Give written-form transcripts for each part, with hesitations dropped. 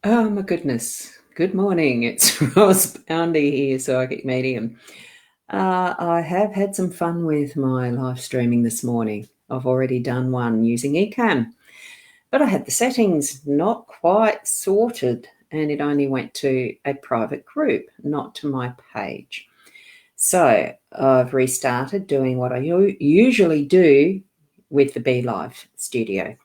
Oh my goodness. Good morning. It's Ross Boundy here, Psychic Medium. I have had some fun with my live streaming this morning. I've already done one using Ecamm, but I had the settings not quite sorted and it only went to a private group, not to my page. So I've restarted doing what I usually do with the Be Live studio.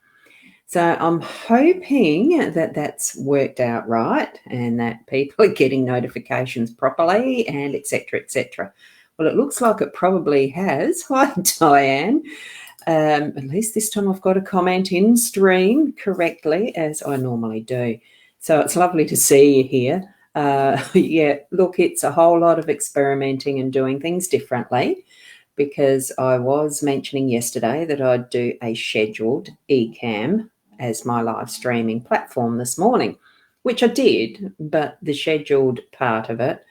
So I'm hoping that that's worked out right and that people are getting notifications properly and etc. etc. Well, it looks like it probably has. Hi, Diane. At least this time I've got a comment in stream correctly as I normally do. So it's lovely to see you here. Yeah, look, it's a whole lot of experimenting and doing things differently because I was mentioning yesterday that I'd do a scheduled Ecamm as my live streaming platform this morning, which I did, but the scheduled part of it,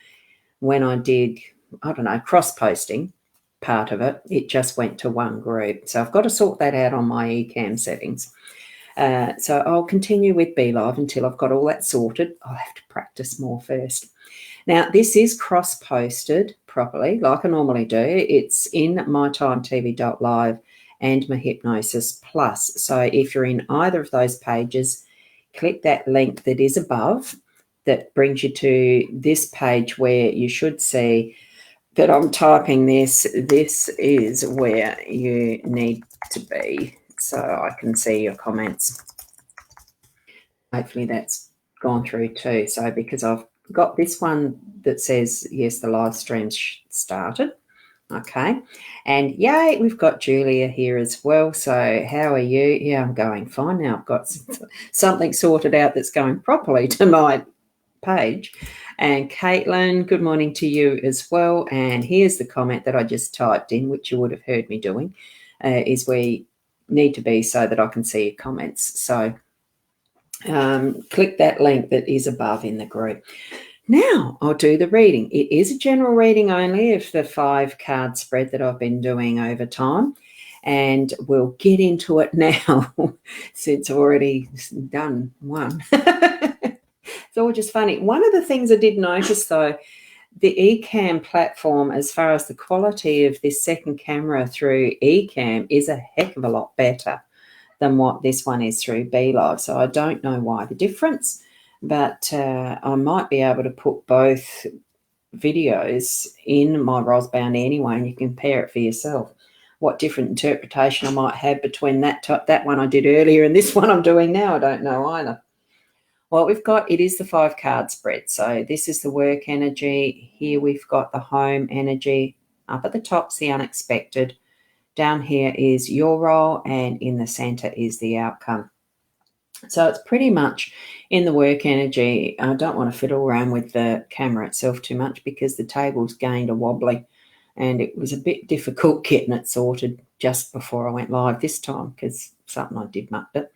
when I did, I don't know, cross-posting part of it, it just went to one group. So I've got to sort that out on my Ecamm settings. So I'll continue with BeLive until I've got all that sorted. I'll have to practice more first. Now, this is cross-posted properly, like I normally do. It's in mytimetv.live and my Hypnosis Plus. So if you're in either of those pages, click that link that is above that brings you to this page where you should see that I'm typing this. This is where you need to be so I can see your comments. Hopefully that's gone through too. So because I've got this one that says, yes, the live stream's started. Okay. And yay, we've got Julia here as well. So how are you? Yeah, I'm going fine now. I've got something sorted out that's going properly to my page. And Caitlin, good morning to you as well. And here's the comment that I just typed in, which you would have heard me doing, is where you need to be so that I can see your comments. So click that link that is above in the group. Now I'll do the reading. It is a general reading only of the 5-card spread that I've been doing over time. And we'll get into it now since I've already done one. It's all just funny. One of the things I did notice though, the Ecamm platform, as far as the quality of this second camera through Ecamm, is a heck of a lot better than what this one is through BeLive. So I don't know why the difference, but I might be able to put both videos in my Rosbound anyway, and you can compare it for yourself. What different interpretation I might have between that one I did earlier and this one I'm doing now, I don't know either. What we've got, it is the 5-card spread. So this is the work energy. Here we've got the home energy. Up at the top's the unexpected. Down here is your role, and in the center is the outcome. So it's pretty much in the work energy. I don't want to fiddle around with the camera itself too much because the table's gained a wobbly and it was a bit difficult getting it sorted just before I went live this time because something I did mucked it.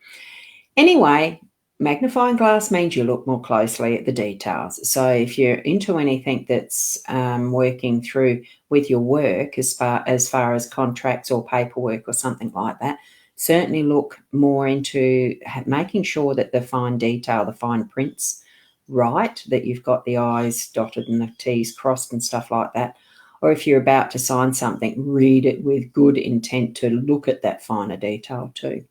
Anyway, magnifying glass means you look more closely at the details. So if you're into anything that's working through with your work as far as contracts or paperwork or something like that, certainly look more into making sure that the fine detail, the fine print's right, that you've got the I's dotted and the T's crossed and stuff like that. Or if you're about to sign something, read it with good intent to look at that finer detail too.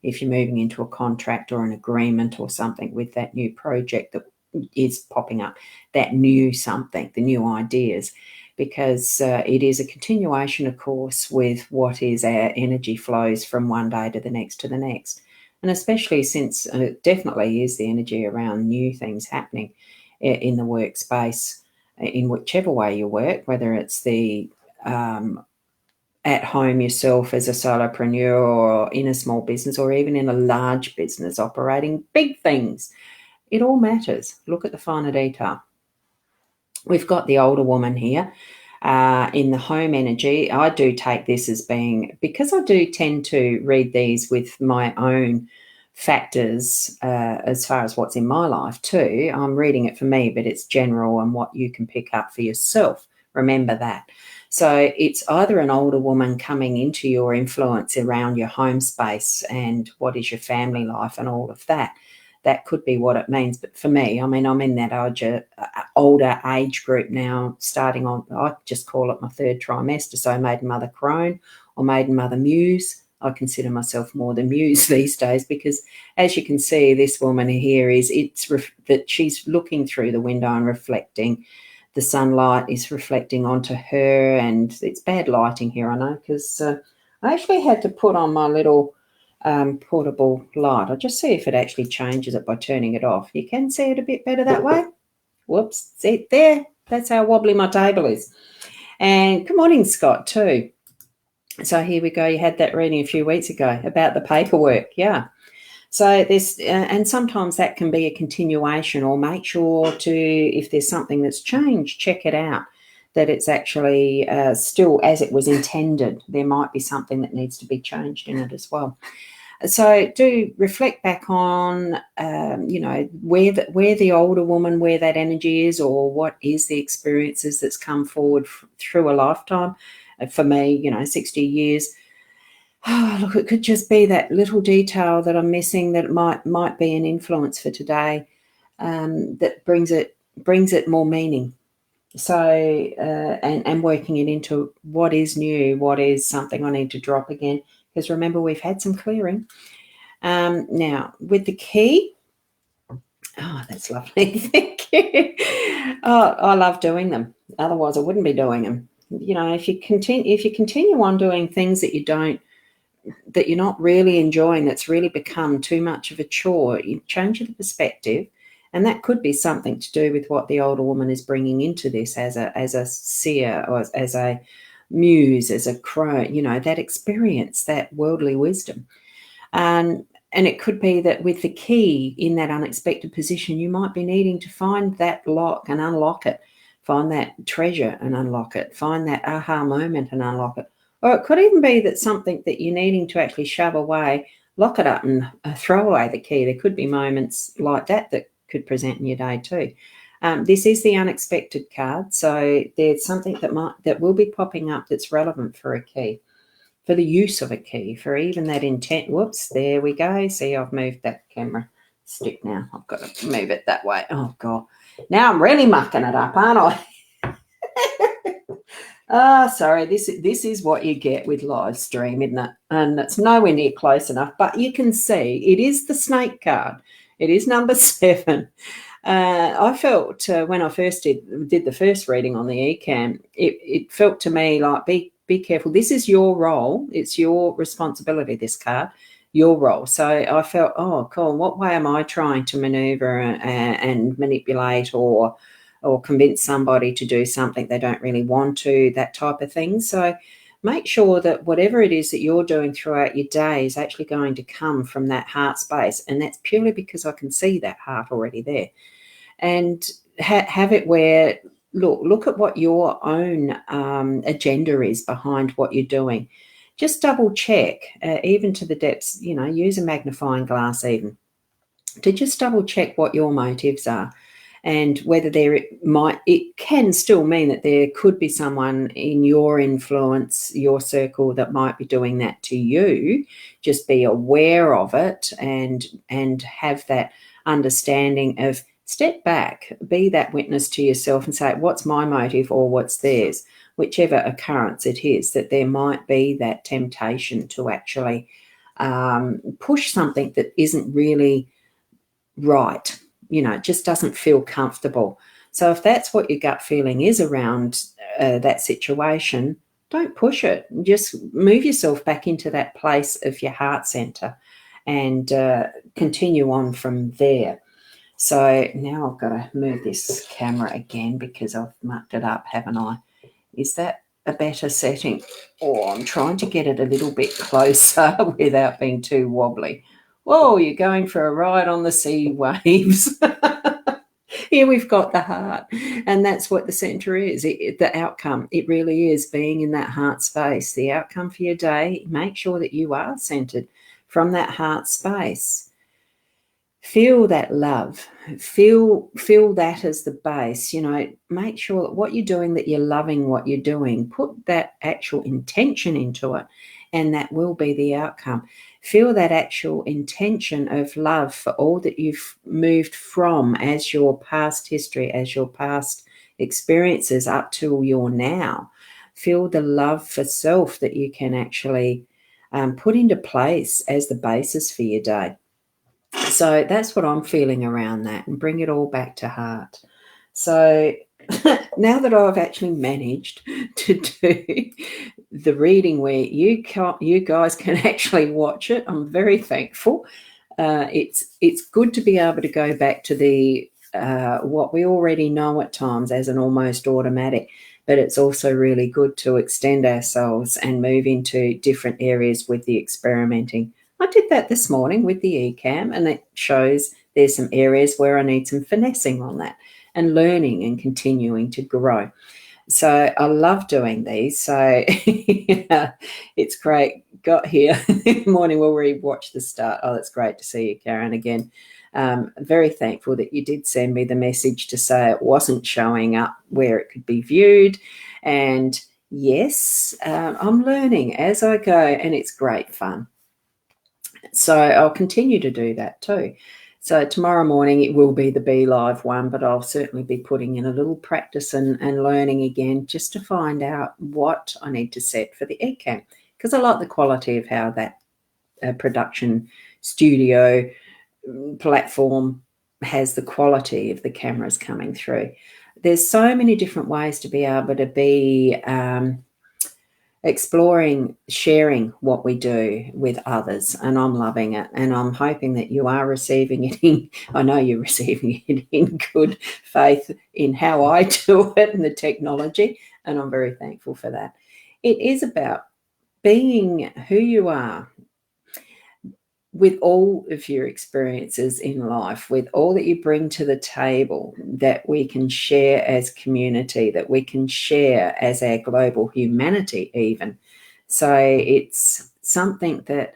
If you're moving into a contract or an agreement or something with that new project that is popping up, that new something, the new ideas, because it is a continuation, of course, with what is our energy flows from one day to the next to the next. And especially since it definitely is the energy around new things happening in the workspace, in whichever way you work, whether it's the at home yourself as a solopreneur or in a small business or even in a large business operating big things. It all matters. Look at the finer detail. We've got the older woman here in the home energy. I do take this as being, because I do tend to read these with my own factors as far as what's in my life too. I'm reading it for me, but it's general and what you can pick up for yourself. Remember that. So it's either an older woman coming into your influence around your home space and what is your family life and all of that. that could be what it means. But for me, I mean, I'm in that older age group now, starting on, I just call it my third trimester, so maiden mother crone or maiden mother muse. I consider myself more the muse these days, because as you can see, this woman here that she's looking through the window and reflecting. The sunlight is reflecting onto her, and it's bad lighting here, I know, because I actually had to put on my little portable light. I'll just see if it actually changes it by turning it off. You can see it a bit better that way. Whoops, see it there? That's how wobbly my table is. And good morning, Scott, too. So here we go. You had that reading a few weeks ago about the paperwork. Yeah. So this, and sometimes that can be a continuation, or make sure to, if there's something that's changed, check it out, that it's actually still as it was intended. There might be something that needs to be changed in it as well. So do reflect back on, where the older woman, where that energy is, or what is the experiences that's come forward through a lifetime. For me, 60 years. Oh, look, it could just be that little detail that I'm missing that might be an influence for today, that brings it more meaning. So, and working it into what is new, what is something I need to drop again, because remember, we've had some clearing. Now, with the key, oh, that's lovely. Thank you. Oh, I love doing them. Otherwise, I wouldn't be doing them. If you continue on doing things that you're not really enjoying, that's really become too much of a chore, you change the perspective, and that could be something to do with what the older woman is bringing into this as a seer, or as a muse, as a crone, that experience, that worldly wisdom. And it could be that with the key in that unexpected position, you might be needing to find that lock and unlock it, find that treasure and unlock it, find that aha moment and unlock it. Or it could even be that something that you're needing to actually shove away, lock it up and throw away the key. There could be moments like that could present in your day too. This is the unexpected card, so there's something that will be popping up that's relevant for a key, for the use of a key, for even that intent. Whoops, there we go. See, I've moved that camera stick now. I've got to move it that way. Oh, God. Now I'm really mucking it up, aren't I? Sorry, this is what you get with live stream, isn't it? And it's nowhere near close enough, but you can see it is the snake card. It is number 7. I felt when I first did the first reading on the eCam, it felt to me like, be careful. This is your role. It's your responsibility, this card, your role. So I felt, oh, cool. What way am I trying to maneuver and manipulate or convince somebody to do something they don't really want to, that type of thing. So make sure that whatever it is that you're doing throughout your day is actually going to come from that heart space. And that's purely because I can see that heart already there. And have it where, look at what your own agenda is behind what you're doing. Just double check, even to the depths, use a magnifying glass even, to just double check what your motives are. And whether it can still mean that there could be someone in your influence, your circle, that might be doing that to you. Just be aware of it and have that understanding of step back, be that witness to yourself and say, what's my motive or what's theirs? Whichever occurrence it is, that there might be that temptation to actually push something that isn't really right. It just doesn't feel comfortable. So if that's what your gut feeling is around that situation, don't push it. Just move yourself back into that place of your heart center and continue on from there. So now I've got to move this camera again because I've mucked it up, haven't I? Is that a better setting? Or I'm trying to get it a little bit closer without being too wobbly. Whoa, you're going for a ride on the sea waves. Here we've got the heart, and that's what the center is, the outcome. It really is being in that heart space. The outcome for your day, make sure that you are centered from that heart space. Feel that love. Feel that as the base. Make sure that what you're doing, that you're loving what you're doing. Put that actual intention into it. and that will be the outcome. Feel that actual intention of love for all that you've moved from as your past history, as your past experiences up to your now. Feel the love for self that you can actually put into place as the basis for your day. So that's what I'm feeling around that, and bring it all back to heart. So now that I've actually managed to do the reading where you guys can actually watch it, I'm very thankful. It's good to be able to go back to the what we already know at times as an almost automatic, but it's also really good to extend ourselves and move into different areas with the experimenting. I did that this morning with the eCam, and it shows there's some areas where I need some finessing on that and learning and continuing to grow. So I love doing these. So yeah, it's great. Got here in the morning, we'll rewatch the start. Oh, that's great to see you, Karen, again. Very thankful that you did send me the message to say it wasn't showing up where it could be viewed. And yes, I'm learning as I go, and it's great fun. So I'll continue to do that too. So tomorrow morning it will be the Be Live one, but I'll certainly be putting in a little practice and learning again just to find out what I need to set for the eCam, because I like the quality of how that production studio platform has the quality of the cameras coming through. There's so many different ways to be able to be exploring, sharing what we do with others, and I'm loving it, and I'm hoping that you are receiving it in, I know you're receiving it in good faith in how I do it and the technology, and I'm very thankful for that. It is about being who you are with all of your experiences in life, with all that you bring to the table, that we can share as community, that we can share as our global humanity even. So it's something that,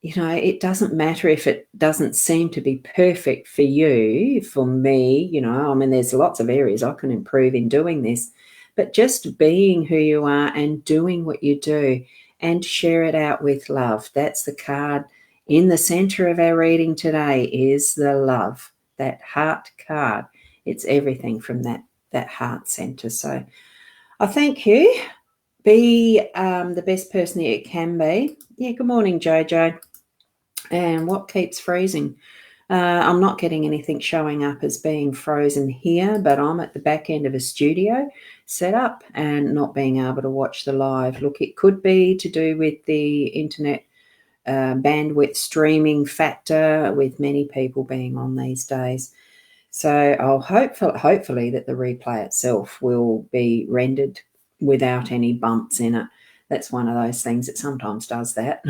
it doesn't matter if it doesn't seem to be perfect for you. For me, there's lots of areas I can improve in doing this, but just being who you are and doing what you do and share it out with love. That's the card in the center of our reading today, is the love, that heart card. It's everything from that heart center. So I thank you. Be the best person that you can be. Yeah, good morning, Jojo. And what keeps freezing? I'm not getting anything showing up as being frozen here, but I'm at the back end of a studio set up and not being able to watch the live. Look, it could be to do with the internet bandwidth streaming factor, with many people being on these days. So I'll hopefully that the replay itself will be rendered without any bumps in it. That's one of those things that sometimes does that.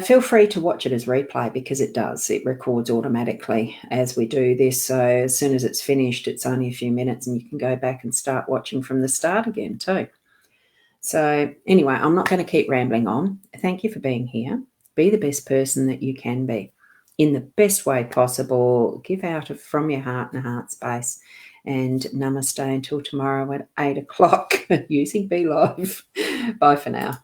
Feel free to watch it as replay, because it does. It records automatically as we do this. So as soon as it's finished, it's only a few minutes and you can go back and start watching from the start again too. So anyway, I'm not going to keep rambling on. Thank you for being here. Be the best person that you can be in the best way possible. Give out from your heart and heart space. And namaste until tomorrow at 8 o'clock using Be Live. Bye for now.